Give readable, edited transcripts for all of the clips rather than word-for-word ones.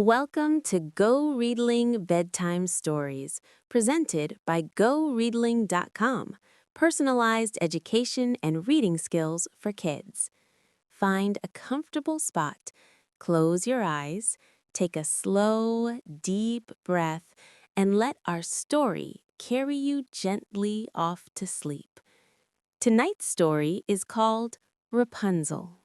Welcome to GoReadling Bedtime Stories, presented by GoReadling.com, personalized education and reading skills for kids. Find a comfortable spot, close your eyes, take a slow, deep breath, and let our story carry you gently off to sleep. Tonight's story is called Rapunzel.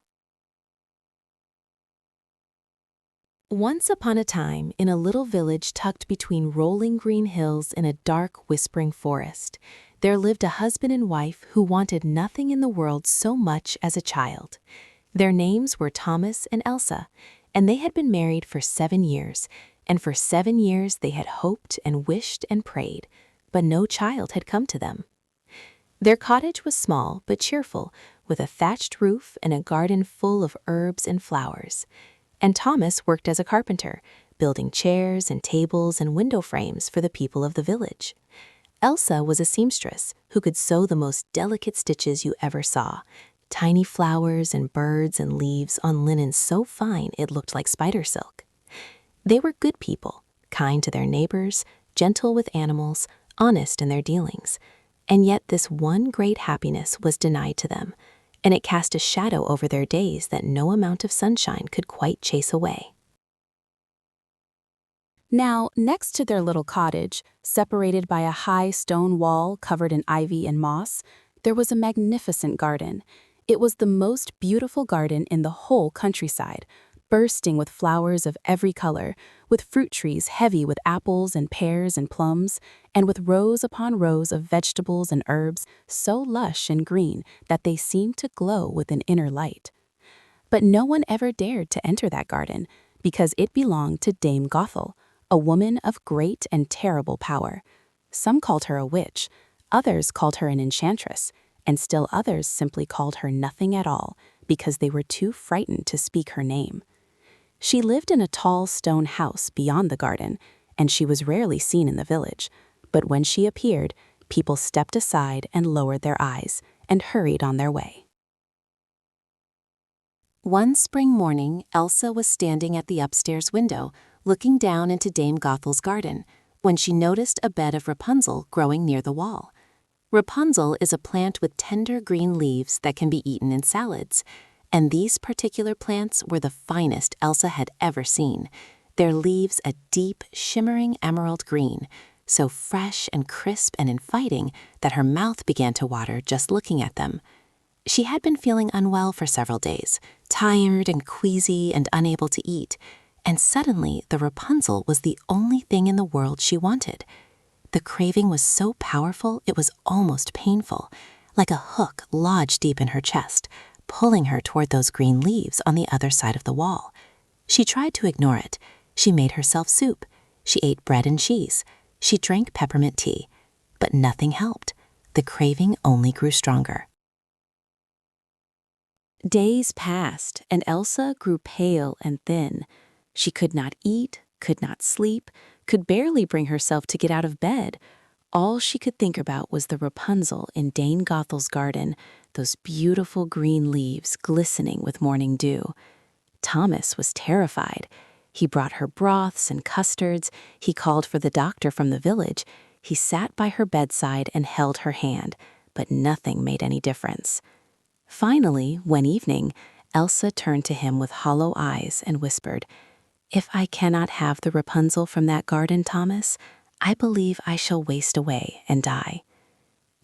Once upon a time, in a little village tucked between rolling green hills in a dark, whispering forest, there lived a husband and wife who wanted nothing in the world so much as a child. Their names were Thomas and Elsa, and they had been married for 7 years, and for 7 years they had hoped and wished and prayed, but no child had come to them. Their cottage was small but cheerful, with a thatched roof and a garden full of herbs and flowers. And Thomas worked as a carpenter, building chairs and tables and window frames for the people of the village. Elsa was a seamstress who could sew the most delicate stitches you ever saw, tiny flowers and birds and leaves on linen so fine it looked like spider silk. They were good people, kind to their neighbors, gentle with animals, honest in their dealings. And yet this one great happiness was denied to them, and it cast a shadow over their days that no amount of sunshine could quite chase away. Now, next to their little cottage, separated by a high stone wall covered in ivy and moss, there was a magnificent garden. It was the most beautiful garden in the whole countryside, bursting with flowers of every color, with fruit trees heavy with apples and pears and plums, and with rows upon rows of vegetables and herbs so lush and green that they seemed to glow with an inner light. But no one ever dared to enter that garden, because it belonged to Dame Gothel, a woman of great and terrible power. Some called her a witch, others called her an enchantress, and still others simply called her nothing at all, because they were too frightened to speak her name. She lived in a tall stone house beyond the garden, and she was rarely seen in the village. But when she appeared, people stepped aside and lowered their eyes and hurried on their way. One spring morning, Elsa was standing at the upstairs window, looking down into Dame Gothel's garden, when she noticed a bed of Rapunzel growing near the wall. Rapunzel is a plant with tender green leaves that can be eaten in salads. And these particular plants were the finest Elsa had ever seen, their leaves a deep, shimmering emerald green, so fresh and crisp and inviting that her mouth began to water just looking at them. She had been feeling unwell for several days, tired and queasy and unable to eat, and suddenly the Rapunzel was the only thing in the world she wanted. The craving was so powerful it was almost painful, like a hook lodged deep in her chest, pulling her toward those green leaves on the other side of the wall. She tried to ignore it. She made herself soup. She ate bread and cheese. She drank peppermint tea. But nothing helped. The craving only grew stronger. Days passed, and Elsa grew pale and thin. She could not eat, could not sleep, could barely bring herself to get out of bed. All she could think about was the Rapunzel in Dame Gothel's garden, those beautiful green leaves glistening with morning dew. Thomas was terrified. He brought her broths and custards. He called for the doctor from the village. He sat by her bedside and held her hand, but nothing made any difference. Finally, one evening, Elsa turned to him with hollow eyes and whispered, "If I cannot have the Rapunzel from that garden, Thomas, I believe I shall waste away and die."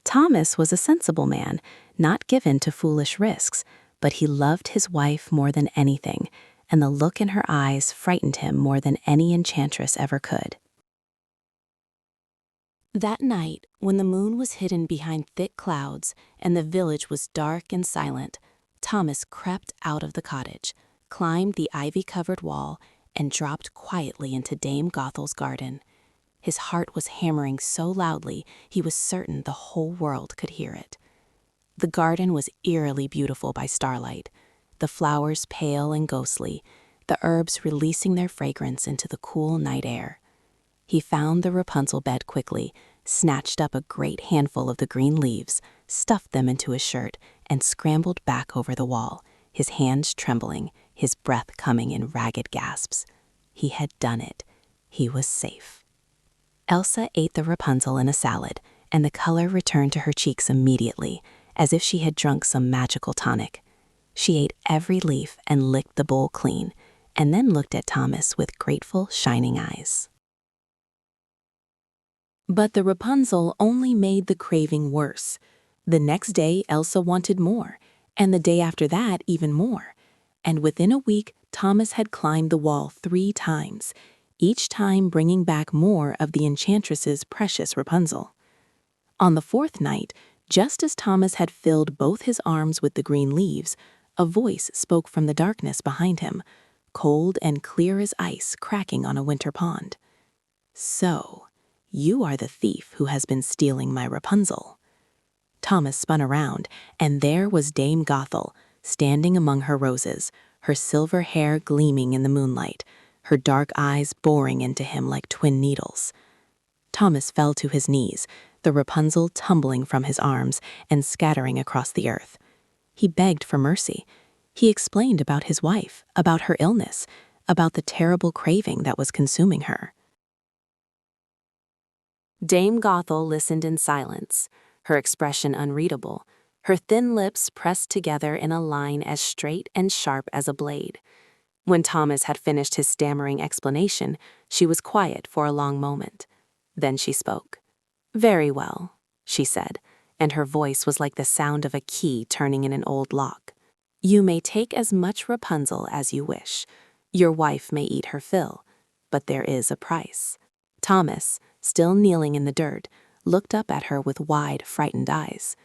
Thomas was a sensible man, not given to foolish risks, but he loved his wife more than anything, and the look in her eyes frightened him more than any enchantress ever could. That night, when the moon was hidden behind thick clouds and the village was dark and silent, Thomas crept out of the cottage, climbed the ivy-covered wall, and dropped quietly into Dame Gothel's garden. His heart was hammering so loudly he was certain the whole world could hear it. The garden was eerily beautiful by starlight, the flowers pale and ghostly, the herbs releasing their fragrance into the cool night air. He found the Rapunzel bed quickly, snatched up a great handful of the green leaves, stuffed them into his shirt, and scrambled back over the wall, his hands trembling, his breath coming in ragged gasps. He had done it. He was safe. Elsa ate the Rapunzel in a salad, and the color returned to her cheeks immediately, as if she had drunk some magical tonic. She ate every leaf and licked the bowl clean, and then looked at Thomas with grateful, shining eyes. But the Rapunzel only made the craving worse. The next day, Elsa wanted more, and the day after that, even more. And within a week, Thomas had climbed the wall 3 times, each time bringing back more of the enchantress's precious Rapunzel. On the 4th night, just as Thomas had filled both his arms with the green leaves, a voice spoke from the darkness behind him, cold and clear as ice cracking on a winter pond. "So, you are the thief who has been stealing my Rapunzel." Thomas spun around, and there was Dame Gothel, standing among her roses, her silver hair gleaming in the moonlight, her dark eyes boring into him like twin needles. Thomas fell to his knees, the Rapunzel tumbling from his arms and scattering across the earth. He begged for mercy. He explained about his wife, about her illness, about the terrible craving that was consuming her. Dame Gothel listened in silence, her expression unreadable, her thin lips pressed together in a line as straight and sharp as a blade. When Thomas had finished his stammering explanation, she was quiet for a long moment. Then she spoke. "Very well," she said, and her voice was like the sound of a key turning in an old lock. "You may take as much Rapunzel as you wish. Your wife may eat her fill, but there is a price." Thomas, still kneeling in the dirt, looked up at her with wide, frightened eyes.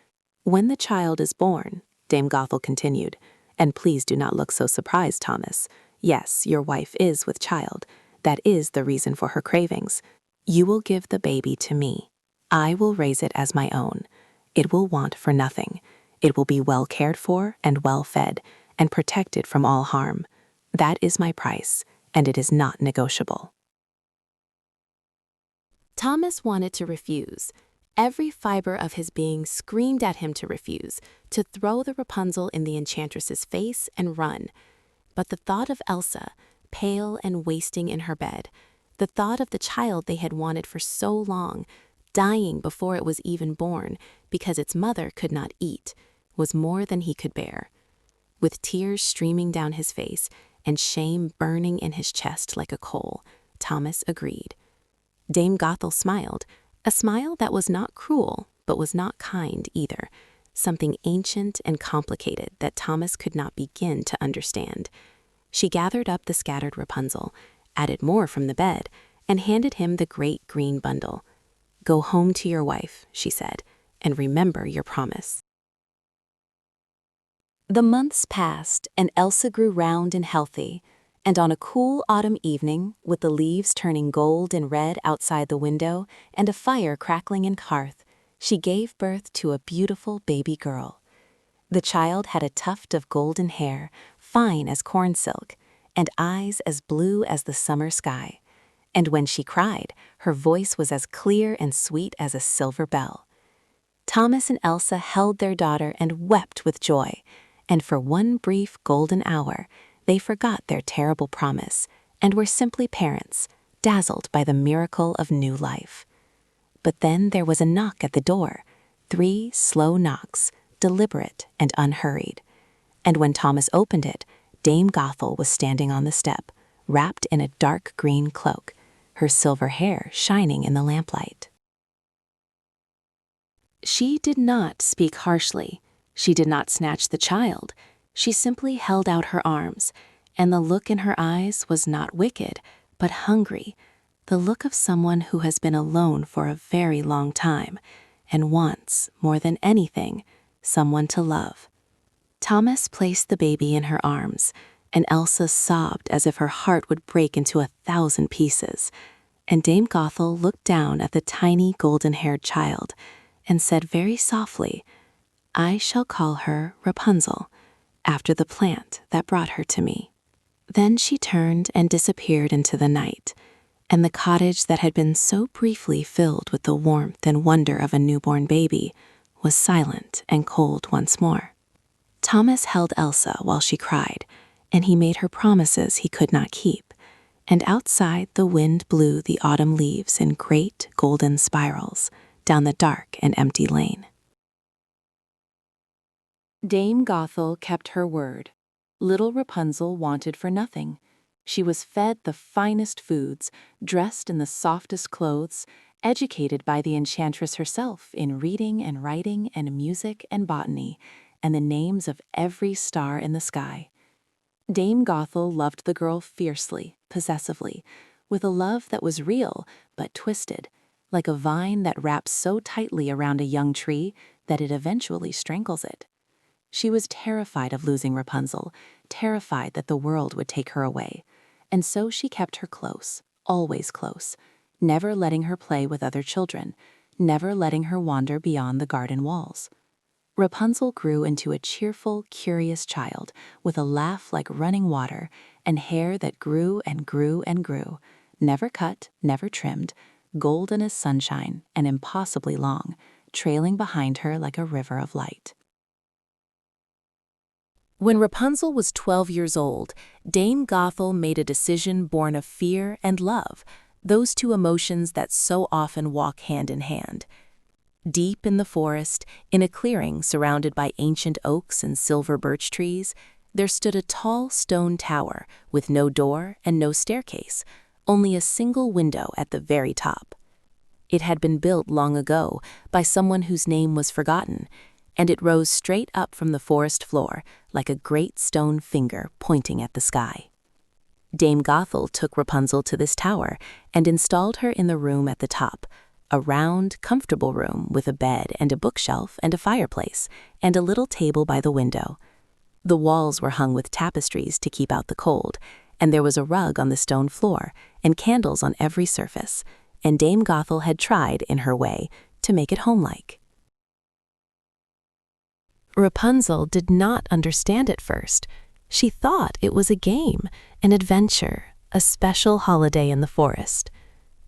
"When the child is born," Dame Gothel continued, "and please do not look so surprised, Thomas. Yes, your wife is with child. That is the reason for her cravings. You will give the baby to me. I will raise it as my own. It will want for nothing. It will be well cared for and well fed, and protected from all harm. That is my price, and it is not negotiable." Thomas wanted to refuse. Every fiber of his being screamed at him to refuse, to throw the Rapunzel in the enchantress's face and run. But the thought of Elsa, pale and wasting in her bed, the thought of the child they had wanted for so long, dying before it was even born because its mother could not eat, was more than he could bear. With tears streaming down his face and shame burning in his chest like a coal, Thomas agreed. Dame Gothel smiled, a smile that was not cruel but was not kind either, something ancient and complicated that Thomas could not begin to understand. She gathered up the scattered Rapunzel, added more from the bed, and handed him the great green bundle. "Go home to your wife," she said, "and remember your promise." The months passed, and Elsa grew round and healthy, and on a cool autumn evening, with the leaves turning gold and red outside the window and a fire crackling in the hearth, she gave birth to a beautiful baby girl. The child had a tuft of golden hair, fine as corn silk, and eyes as blue as the summer sky. And when she cried, her voice was as clear and sweet as a silver bell. Thomas and Elsa held their daughter and wept with joy, and for one brief golden hour, they forgot their terrible promise and were simply parents, dazzled by the miracle of new life. But then there was a knock at the door, 3 slow knocks, deliberate and unhurried. And when Thomas opened it, Dame Gothel was standing on the step, wrapped in a dark green cloak, her silver hair shining in the lamplight. She did not speak harshly. She did not snatch the child. She simply held out her arms, and the look in her eyes was not wicked, but hungry, the look of someone who has been alone for a very long time and wants, more than anything, someone to love. Thomas placed the baby in her arms, and Elsa sobbed as if her heart would break into 1,000 pieces. And Dame Gothel looked down at the tiny golden-haired child and said very softly, "I shall call her Rapunzel, after the plant that brought her to me." Then she turned and disappeared into the night, and the cottage that had been so briefly filled with the warmth and wonder of a newborn baby was silent and cold once more. Thomas held Elsa while she cried, and he made her promises he could not keep, and outside the wind blew the autumn leaves in great golden spirals down the dark and empty lane. Dame Gothel kept her word. Little Rapunzel wanted for nothing. She was fed the finest foods, dressed in the softest clothes, educated by the enchantress herself in reading and writing and music and botany, and the names of every star in the sky. Dame Gothel loved the girl fiercely, possessively, with a love that was real but twisted, like a vine that wraps so tightly around a young tree that it eventually strangles it. She was terrified of losing Rapunzel, terrified that the world would take her away, and so she kept her close, always close, never letting her play with other children, never letting her wander beyond the garden walls. Rapunzel grew into a cheerful, curious child with a laugh like running water and hair that grew and grew and grew, never cut, never trimmed, golden as sunshine and impossibly long, trailing behind her like a river of light. When Rapunzel was 12 years old, Dame Gothel made a decision born of fear and love, those two emotions that so often walk hand in hand. Deep in the forest, in a clearing surrounded by ancient oaks and silver birch trees, there stood a tall stone tower with no door and no staircase, only a single window at the very top. It had been built long ago by someone whose name was forgotten, and it rose straight up from the forest floor like a great stone finger pointing at the sky. Dame Gothel took Rapunzel to this tower and installed her in the room at the top, a round, comfortable room with a bed and a bookshelf and a fireplace and a little table by the window. The walls were hung with tapestries to keep out the cold, and there was a rug on the stone floor and candles on every surface, and Dame Gothel had tried, in her way, to make it homelike. Rapunzel did not understand at first. She thought it was a game, an adventure, a special holiday in the forest.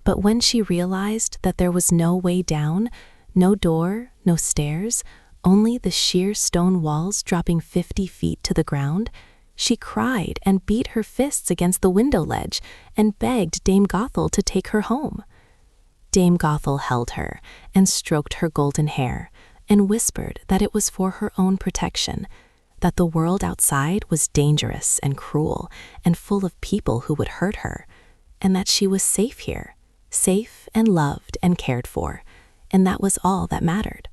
But when she realized that there was no way down, no door, no stairs, only the sheer stone walls dropping 50 feet to the ground, she cried and beat her fists against the window ledge and begged Dame Gothel to take her home. Dame Gothel held her and stroked her golden hair and whispered that it was for her own protection, that the world outside was dangerous and cruel and full of people who would hurt her, and that she was safe here, safe and loved and cared for, and that was all that mattered.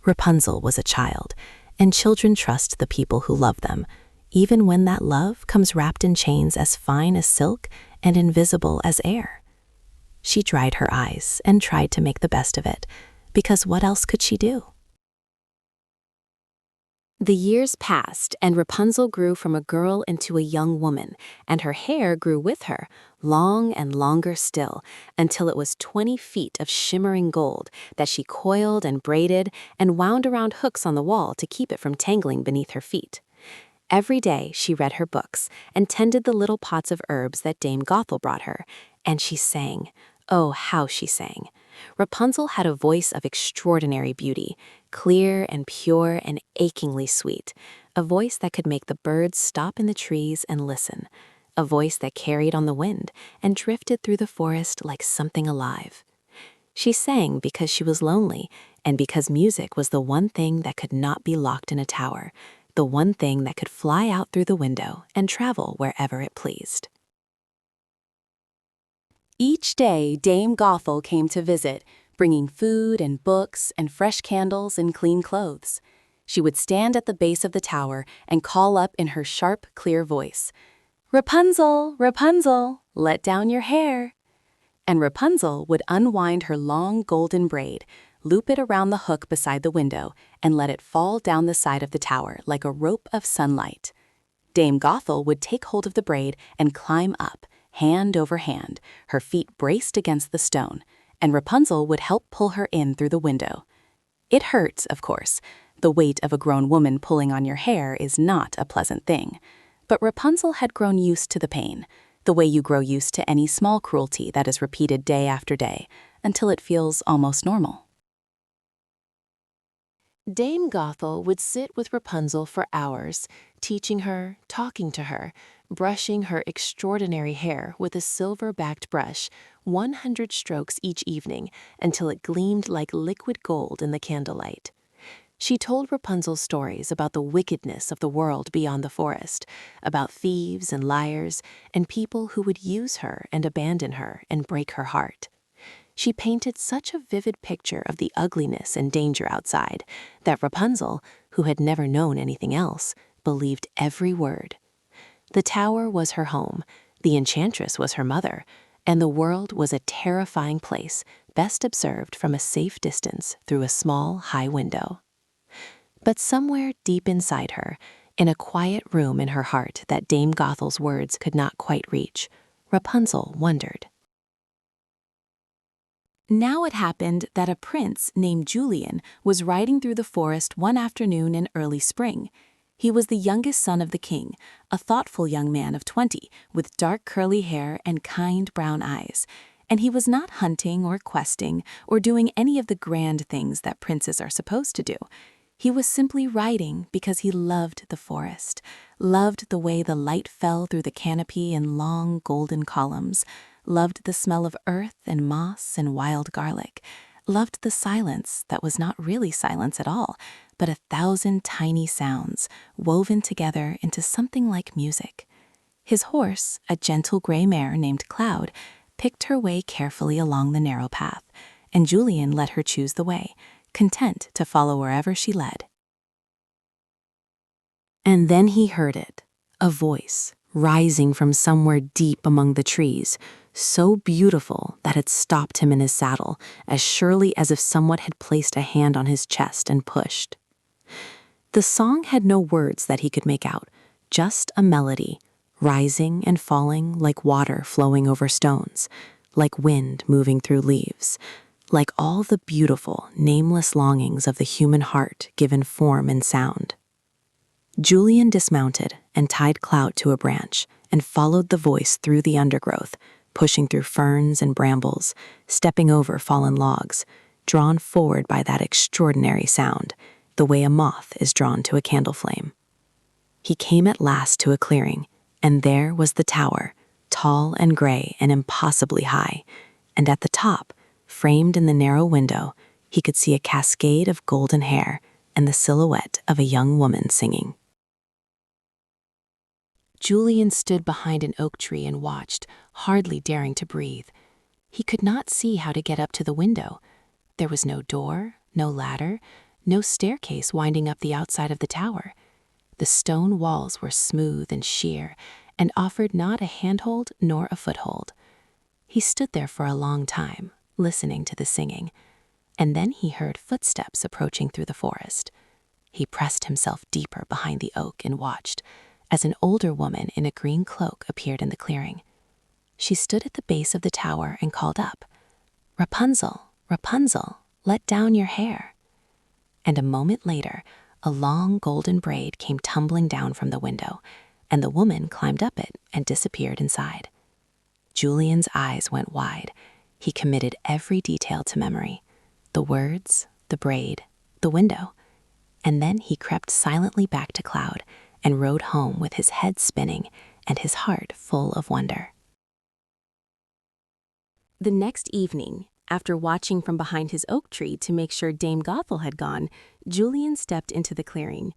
Rapunzel was a child, and children trust the people who love them, even when that love comes wrapped in chains as fine as silk and invisible as air. She dried her eyes and tried to make the best of it, because what else could she do? The years passed, and Rapunzel grew from a girl into a young woman, and her hair grew with her, long and longer still, until it was 20 feet of shimmering gold that she coiled and braided and wound around hooks on the wall to keep it from tangling beneath her feet. Every day she read her books and tended the little pots of herbs that Dame Gothel brought her, and she sang. Oh, how she sang! Rapunzel had a voice of extraordinary beauty, clear and pure and achingly sweet, a voice that could make the birds stop in the trees and listen, a voice that carried on the wind and drifted through the forest like something alive. She sang because she was lonely and because music was the one thing that could not be locked in a tower, the one thing that could fly out through the window and travel wherever it pleased. Each day, Dame Gothel came to visit, bringing food and books and fresh candles and clean clothes. She would stand at the base of the tower and call up in her sharp, clear voice, "Rapunzel, Rapunzel, let down your hair." And Rapunzel would unwind her long golden braid, loop it around the hook beside the window, and let it fall down the side of the tower like a rope of sunlight. Dame Gothel would take hold of the braid and climb up, hand over hand, her feet braced against the stone, and Rapunzel would help pull her in through the window. It hurts, of course. The weight of a grown woman pulling on your hair is not a pleasant thing. But Rapunzel had grown used to the pain, the way you grow used to any small cruelty that is repeated day after day, until it feels almost normal. Dame Gothel would sit with Rapunzel for hours, teaching her, talking to her, brushing her extraordinary hair with a silver-backed brush, 100 strokes each evening, until it gleamed like liquid gold in the candlelight. She told Rapunzel stories about the wickedness of the world beyond the forest, about thieves and liars, and people who would use her and abandon her and break her heart. She painted such a vivid picture of the ugliness and danger outside that Rapunzel, who had never known anything else, believed every word. The tower was her home, the enchantress was her mother, and the world was a terrifying place, best observed from a safe distance through a small, high window. But somewhere deep inside her, in a quiet room in her heart that Dame Gothel's words could not quite reach, Rapunzel wondered. Now it happened that a prince named Julian was riding through the forest one afternoon in early spring. He was the youngest son of the king, a thoughtful young man of 20, with dark curly hair and kind brown eyes. And he was not hunting or questing or doing any of the grand things that princes are supposed to do. He was simply riding because he loved the forest, loved the way the light fell through the canopy in long golden columns, loved the smell of earth and moss and wild garlic, loved the silence that was not really silence at all, but 1,000 tiny sounds woven together into something like music. His horse, a gentle gray mare named Cloud, picked her way carefully along the narrow path, and Julian let her choose the way, content to follow wherever she led. And then he heard it, a voice rising from somewhere deep among the trees, so beautiful that it stopped him in his saddle, as surely as if someone had placed a hand on his chest and pushed. The song had no words that he could make out, just a melody, rising and falling like water flowing over stones, like wind moving through leaves, like all the beautiful, nameless longings of the human heart given form and sound. Julian dismounted and tied Cloud to a branch and followed the voice through the undergrowth, pushing through ferns and brambles, stepping over fallen logs, drawn forward by that extraordinary sound, the way a moth is drawn to a candle flame. He came at last to a clearing, and there was the tower, tall and gray and impossibly high, and at the top, framed in the narrow window, he could see a cascade of golden hair and the silhouette of a young woman singing. Julian stood behind an oak tree and watched, hardly daring to breathe. He could not see how to get up to the window. There was no door, no ladder, no staircase winding up the outside of the tower. The stone walls were smooth and sheer and offered not a handhold nor a foothold. He stood there for a long time, listening to the singing, and then he heard footsteps approaching through the forest. He pressed himself deeper behind the oak and watched, as an older woman in a green cloak appeared in the clearing. She stood at the base of the tower and called up, "Rapunzel, Rapunzel, let down your hair." And a moment later, a long golden braid came tumbling down from the window, and the woman climbed up it and disappeared inside. Julian's eyes went wide. He committed every detail to memory, the words, the braid, the window. And then he crept silently back to Cloud and rode home with his head spinning and his heart full of wonder. The next evening, after watching from behind his oak tree to make sure Dame Gothel had gone, Julian stepped into the clearing.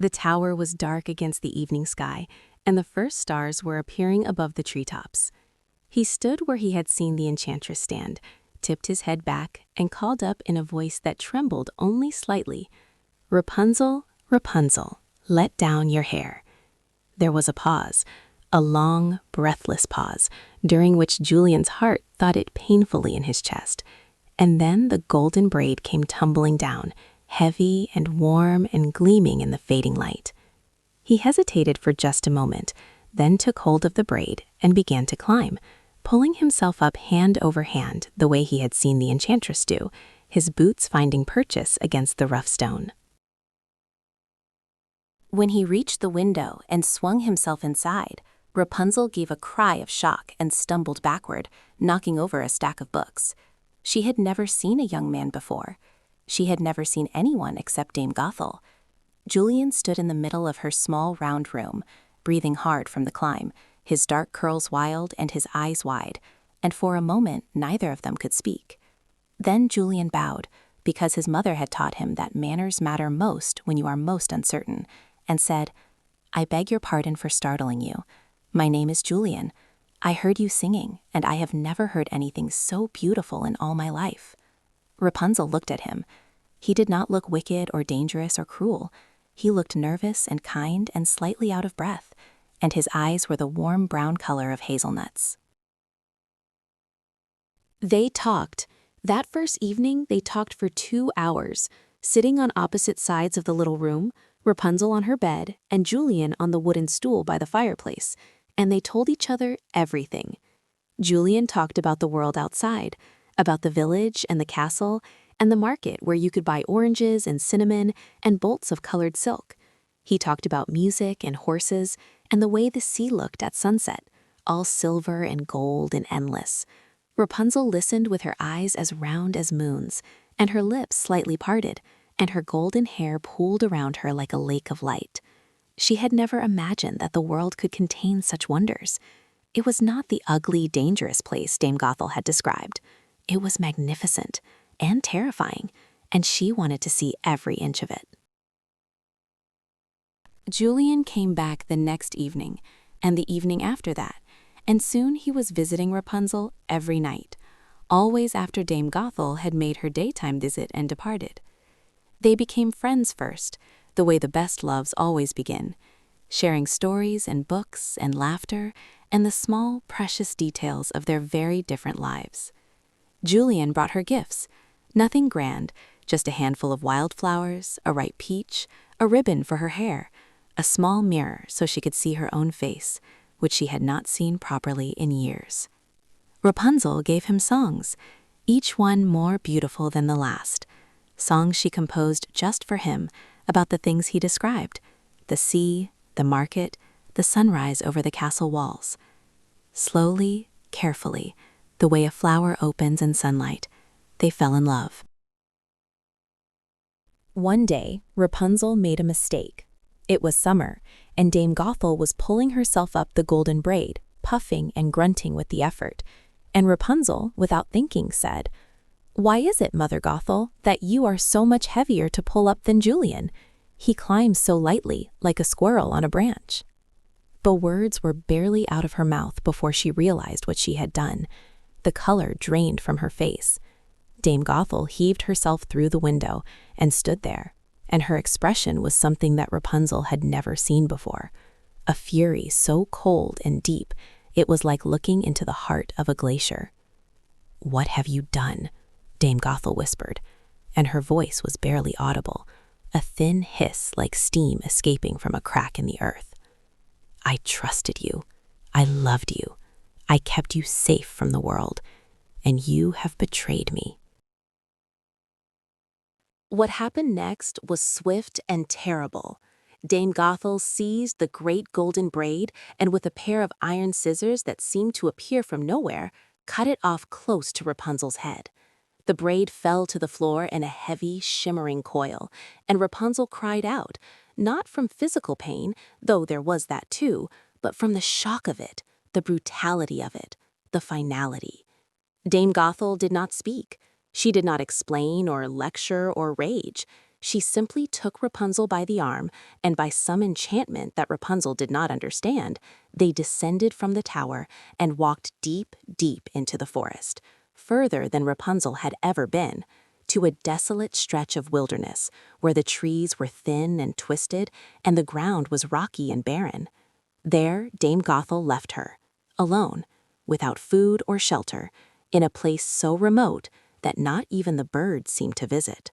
The tower was dark against the evening sky, and the first stars were appearing above the treetops. He stood where he had seen the enchantress stand, tipped his head back, and called up in a voice that trembled only slightly, "Rapunzel, Rapunzel, let down your hair." There was a pause, a long, breathless pause, during which Julian's heart thought it painfully in his chest. And then the golden braid came tumbling down, heavy and warm and gleaming in the fading light. He hesitated for just a moment, then took hold of the braid and began to climb, pulling himself up hand over hand the way he had seen the enchantress do, his boots finding purchase against the rough stone. When he reached the window and swung himself inside, Rapunzel gave a cry of shock and stumbled backward, knocking over a stack of books. She had never seen a young man before. She had never seen anyone except Dame Gothel. Julian stood in the middle of her small round room, breathing hard from the climb, his dark curls wild and his eyes wide, and for a moment neither of them could speak. Then Julian bowed, because his mother had taught him that manners matter most when you are most uncertain, and said, "I beg your pardon for startling you. My name is Julian. I heard you singing, and I have never heard anything so beautiful in all my life." Rapunzel looked at him. He did not look wicked or dangerous or cruel. He looked nervous and kind and slightly out of breath, and his eyes were the warm brown color of hazelnuts. They talked. That first evening, they talked for 2 hours, sitting on opposite sides of the little room, Rapunzel on her bed and Julian on the wooden stool by the fireplace, and they told each other everything. Julian talked about the world outside, about the village and the castle, and the market where you could buy oranges and cinnamon and bolts of colored silk. He talked about music and horses and the way the sea looked at sunset, all silver and gold and endless. Rapunzel listened with her eyes as round as moons, and her lips slightly parted, and her golden hair pooled around her like a lake of light. She had never imagined that the world could contain such wonders. It was not the ugly, dangerous place Dame Gothel had described. It was magnificent and terrifying, and she wanted to see every inch of it. Julian came back the next evening, and the evening after that, and soon he was visiting Rapunzel every night, always after Dame Gothel had made her daytime visit and departed. They became friends first, the way the best loves always begin, sharing stories and books and laughter and the small, precious details of their very different lives. Julian brought her gifts, nothing grand, just a handful of wildflowers, a ripe peach, a ribbon for her hair, a small mirror so she could see her own face, which she had not seen properly in years. Rapunzel gave him songs, each one more beautiful than the last, songs she composed just for him about the things he described, the sea, the market, the sunrise over the castle walls. Slowly, carefully, the way a flower opens in sunlight, they fell in love. One day, Rapunzel made a mistake. It was summer, and Dame Gothel was pulling herself up the golden braid, puffing and grunting with the effort. And Rapunzel, without thinking, said, "Why is it, Mother Gothel, that you are so much heavier to pull up than Julian? He climbs so lightly, like a squirrel on a branch." The words were barely out of her mouth before she realized what she had done. The color drained from her face. Dame Gothel heaved herself through the window and stood there, and her expression was something that Rapunzel had never seen before. A fury so cold and deep, it was like looking into the heart of a glacier. "What have you done?" Dame Gothel whispered, and her voice was barely audible, a thin hiss like steam escaping from a crack in the earth. "I trusted you. I loved you. I kept you safe from the world, and you have betrayed me." What happened next was swift and terrible. Dame Gothel seized the great golden braid and with a pair of iron scissors that seemed to appear from nowhere, cut it off close to Rapunzel's head. The braid fell to the floor in a heavy, shimmering coil, and Rapunzel cried out, not from physical pain, though there was that too, but from the shock of it, the brutality of it, the finality. Dame Gothel did not speak. She did not explain or lecture or rage. She simply took Rapunzel by the arm, and by some enchantment that Rapunzel did not understand, they descended from the tower and walked deep, deep into the forest, further than Rapunzel had ever been, to a desolate stretch of wilderness where the trees were thin and twisted and the ground was rocky and barren. There Dame Gothel left her, alone, without food or shelter, in a place so remote that not even the birds seemed to visit.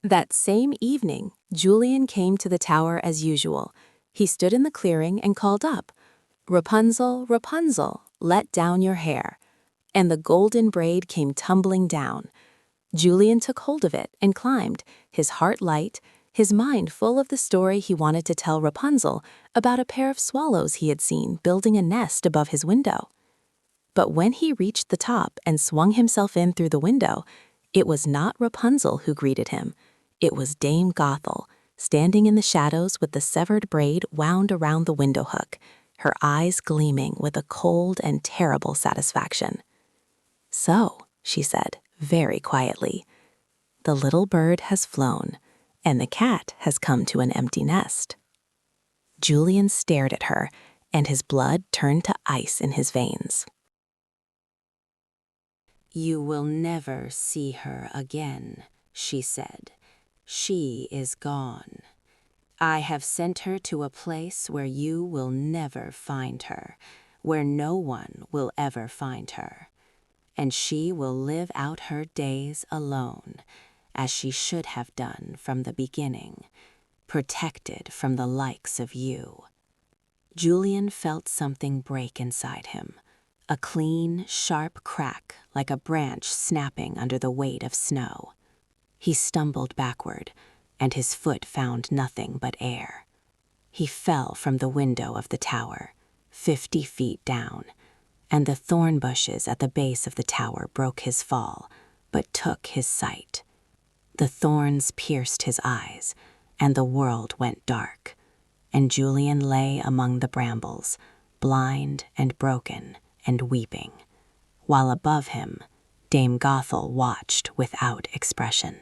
That same evening, Julian came to the tower as usual. He stood in the clearing and called up, "Rapunzel, Rapunzel, let down your hair." And the golden braid came tumbling down. Julian took hold of it and climbed, his heart light, his mind full of the story he wanted to tell Rapunzel about a pair of swallows he had seen building a nest above his window. But when he reached the top and swung himself in through the window, it was not Rapunzel who greeted him. It was Dame Gothel, standing in the shadows with the severed braid wound around the window hook, her eyes gleaming with a cold and terrible satisfaction. "So," she said, very quietly, "the little bird has flown, and the cat has come to an empty nest." Julian stared at her, and his blood turned to ice in his veins. "You will never see her again," she said. "She is gone. I have sent her to a place where you will never find her, where no one will ever find her. And she will live out her days alone, as she should have done from the beginning, protected from the likes of you." Julian felt something break inside him, a clean, sharp crack like a branch snapping under the weight of snow. He stumbled backward, and his foot found nothing but air. He fell from the window of the tower, 50 feet down, and the thorn bushes at the base of the tower broke his fall, but took his sight. The thorns pierced his eyes, and the world went dark, and Julian lay among the brambles, blind and broken and weeping, while above him Dame Gothel watched without expression.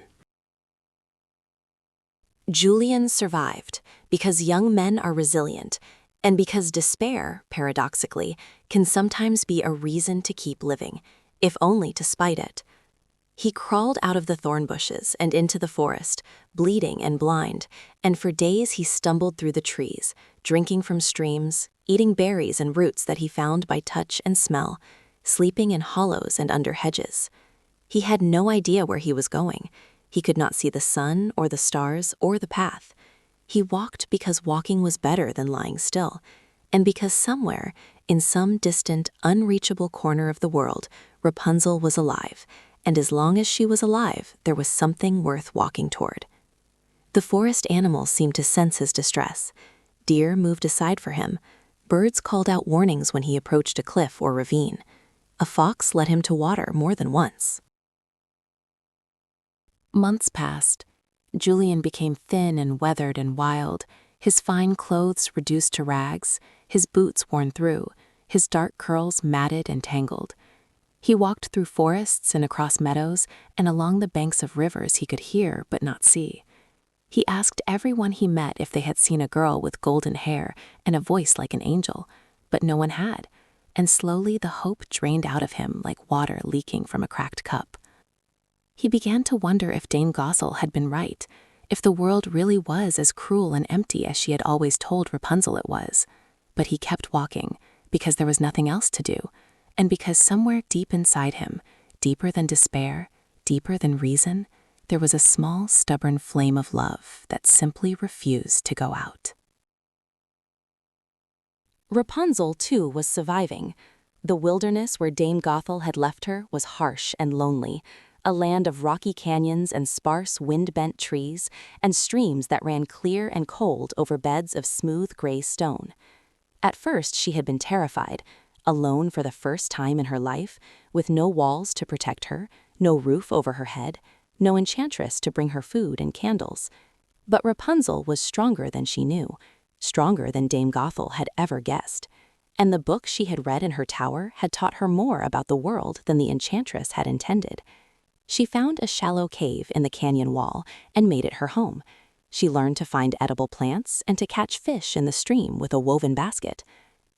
Julian survived because young men are resilient, and because despair, paradoxically, can sometimes be a reason to keep living, if only to spite it. He crawled out of the thorn bushes and into the forest, bleeding and blind, and for days he stumbled through the trees, drinking from streams, eating berries and roots that he found by touch and smell, sleeping in hollows and under hedges. He had no idea where he was going. He could not see the sun or the stars or the path. He walked because walking was better than lying still, and because somewhere, in some distant, unreachable corner of the world, Rapunzel was alive, and as long as she was alive, there was something worth walking toward. The forest animals seemed to sense his distress. Deer moved aside for him. Birds called out warnings when he approached a cliff or ravine. A fox led him to water more than once. Months passed. Julian became thin and weathered and wild, his fine clothes reduced to rags, his boots worn through, his dark curls matted and tangled. He walked through forests and across meadows and along the banks of rivers he could hear but not see. He asked everyone he met if they had seen a girl with golden hair and a voice like an angel, but no one had, and slowly the hope drained out of him like water leaking from a cracked cup. He began to wonder if Dame Gothel had been right, if the world really was as cruel and empty as she had always told Rapunzel it was. But he kept walking, because there was nothing else to do, and because somewhere deep inside him, deeper than despair, deeper than reason, there was a small, stubborn flame of love that simply refused to go out. Rapunzel, too, was surviving. The wilderness where Dame Gothel had left her was harsh and lonely, a land of rocky canyons and sparse wind-bent trees, and streams that ran clear and cold over beds of smooth gray stone. At first she had been terrified, alone for the first time in her life, with no walls to protect her, no roof over her head, no enchantress to bring her food and candles. But Rapunzel was stronger than she knew, stronger than Dame Gothel had ever guessed, and the book she had read in her tower had taught her more about the world than the enchantress had intended. She found a shallow cave in the canyon wall and made it her home. She learned to find edible plants and to catch fish in the stream with a woven basket.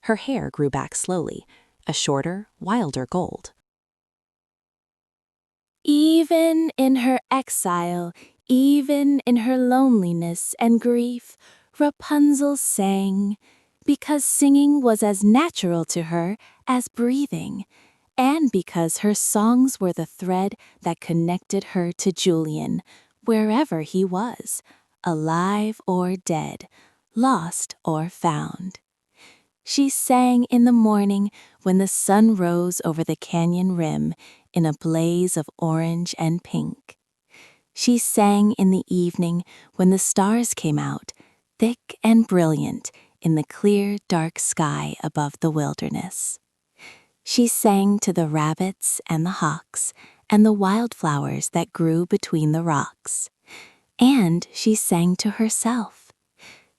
Her hair grew back slowly, a shorter, wilder gold. Even in her exile, even in her loneliness and grief, Rapunzel sang, because singing was as natural to her as breathing, and because her songs were the thread that connected her to Julian, wherever he was, alive or dead, lost or found. She sang in the morning when the sun rose over the canyon rim in a blaze of orange and pink. She sang in the evening when the stars came out, thick and brilliant, in the clear, dark sky above the wilderness. She sang to the rabbits and the hawks and the wildflowers that grew between the rocks. And she sang to herself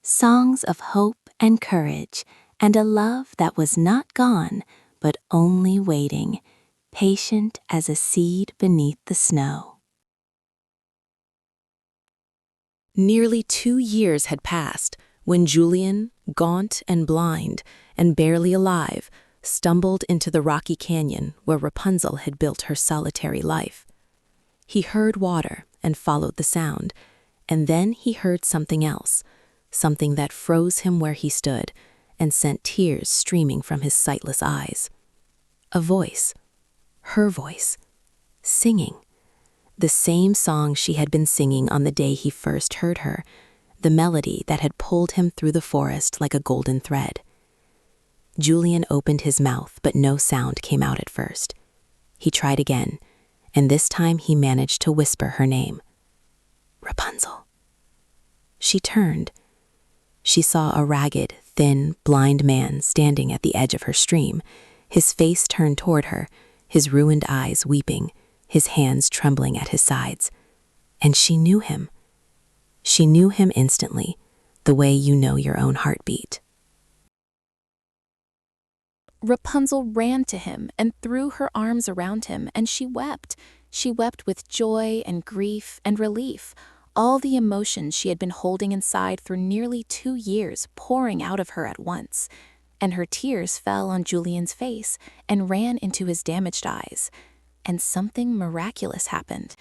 songs of hope and courage, and a love that was not gone, but only waiting, patient as a seed beneath the snow. Nearly 2 years had passed when Julian, gaunt and blind and barely alive, stumbled into the rocky canyon where Rapunzel had built her solitary life. He heard water and followed the sound, and then he heard something else, something that froze him where he stood and sent tears streaming from his sightless eyes. A voice, her voice, singing. The same song she had been singing on the day he first heard her, the melody that had pulled him through the forest like a golden thread. Julian opened his mouth, but no sound came out at first. He tried again, and this time he managed to whisper her name. Rapunzel. She turned. She saw a ragged, thin, blind man standing at the edge of her stream, his face turned toward her, his ruined eyes weeping, his hands trembling at his sides. And she knew him. She knew him instantly, the way you know your own heartbeat. Rapunzel ran to him and threw her arms around him, and she wept. She wept with joy and grief and relief, all the emotions she had been holding inside for nearly 2 years pouring out of her at once. And her tears fell on Julian's face and ran into his damaged eyes. And something miraculous happened.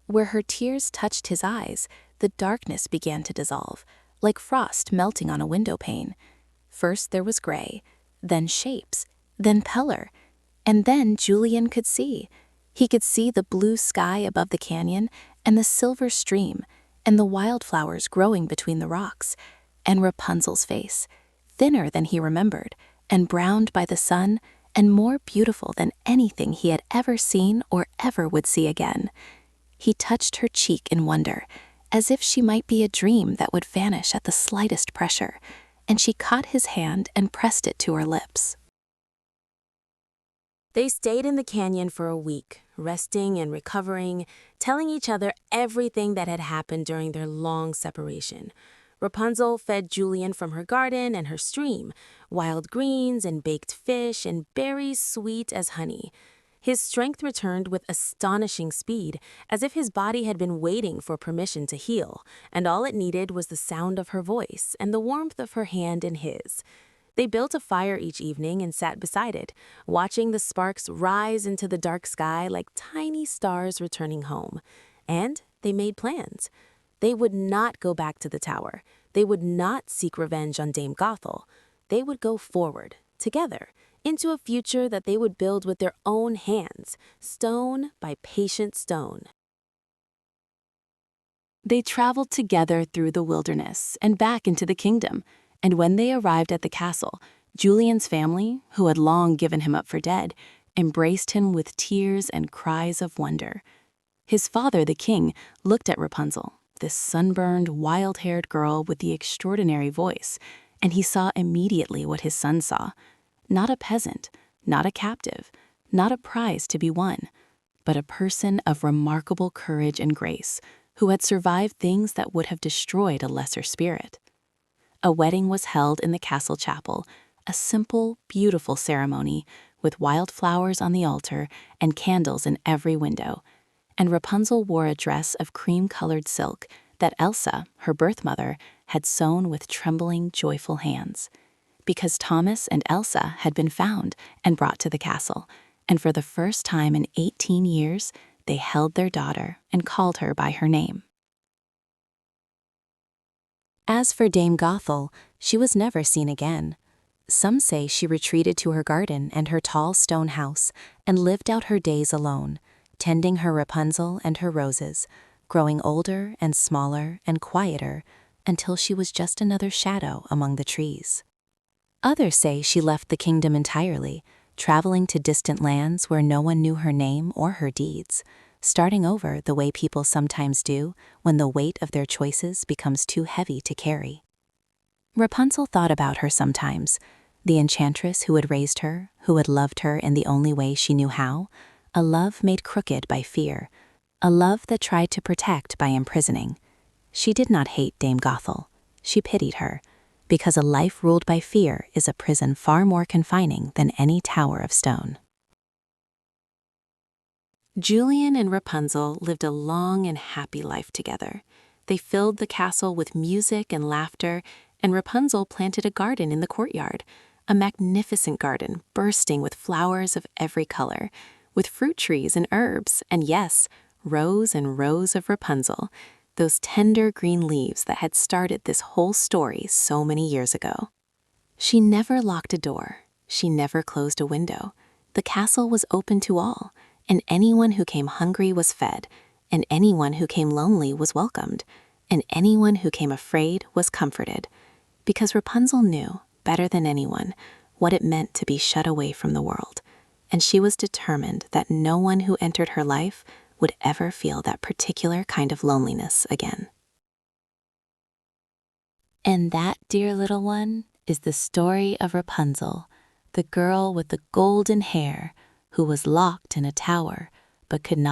Where her tears touched his eyes, the darkness began to dissolve, like frost melting on a window pane. First there was gray, then shapes, then color, and then Julian could see. He could see the blue sky above the canyon, and the silver stream, and the wildflowers growing between the rocks, and Rapunzel's face, thinner than he remembered, and browned by the sun, and more beautiful than anything he had ever seen or ever would see again. He touched her cheek in wonder, as if she might be a dream that would vanish at the slightest pressure, and she caught his hand and pressed it to her lips. They stayed in the canyon for a week, resting and recovering, telling each other everything that had happened during their long separation. Rapunzel fed Julian from her garden and her stream, wild greens and baked fish and berries sweet as honey. His strength returned with astonishing speed, as if his body had been waiting for permission to heal, and all it needed was the sound of her voice and the warmth of her hand in his. They built a fire each evening and sat beside it, watching the sparks rise into the dark sky like tiny stars returning home. And they made plans. They would not go back to the tower. They would not seek revenge on Dame Gothel. They would go forward, together, into a future that they would build with their own hands, stone by patient stone. They traveled together through the wilderness and back into the kingdom, and when they arrived at the castle, Julian's family, who had long given him up for dead, embraced him with tears and cries of wonder. His father, the king, looked at Rapunzel, this sunburned, wild-haired girl with the extraordinary voice, and he saw immediately what his son saw. Not a peasant, not a captive, not a prize to be won, but a person of remarkable courage and grace, who had survived things that would have destroyed a lesser spirit. A wedding was held in the castle chapel, a simple, beautiful ceremony with wildflowers on the altar and candles in every window, and Rapunzel wore a dress of cream-colored silk that Elsa, her birth mother, had sewn with trembling, joyful hands. Because Thomas and Elsa had been found and brought to the castle, and for the first time in 18 years, they held their daughter and called her by her name. As for Dame Gothel, she was never seen again. Some say she retreated to her garden and her tall stone house and lived out her days alone, tending her Rapunzel and her roses, growing older and smaller and quieter until she was just another shadow among the trees. Others say she left the kingdom entirely, traveling to distant lands where no one knew her name or her deeds, starting over the way people sometimes do when the weight of their choices becomes too heavy to carry. Rapunzel thought about her sometimes, the enchantress who had raised her, who had loved her in the only way she knew how, a love made crooked by fear, a love that tried to protect by imprisoning. She did not hate Dame Gothel. She pitied her, because a life ruled by fear is a prison far more confining than any tower of stone. Julian and Rapunzel lived a long and happy life together. They filled the castle with music and laughter, and Rapunzel planted a garden in the courtyard, a magnificent garden bursting with flowers of every color, with fruit trees and herbs, and yes, rows and rows of Rapunzel, those tender green leaves that had started this whole story so many years ago. She never locked a door. She never closed a window. The castle was open to all, and anyone who came hungry was fed, and anyone who came lonely was welcomed, and anyone who came afraid was comforted, because Rapunzel knew, better than anyone, what it meant to be shut away from the world, and she was determined that no one who entered her life would ever feel that particular kind of loneliness again. And that, dear little one, is the story of Rapunzel, the girl with the golden hair who was locked in a tower but could not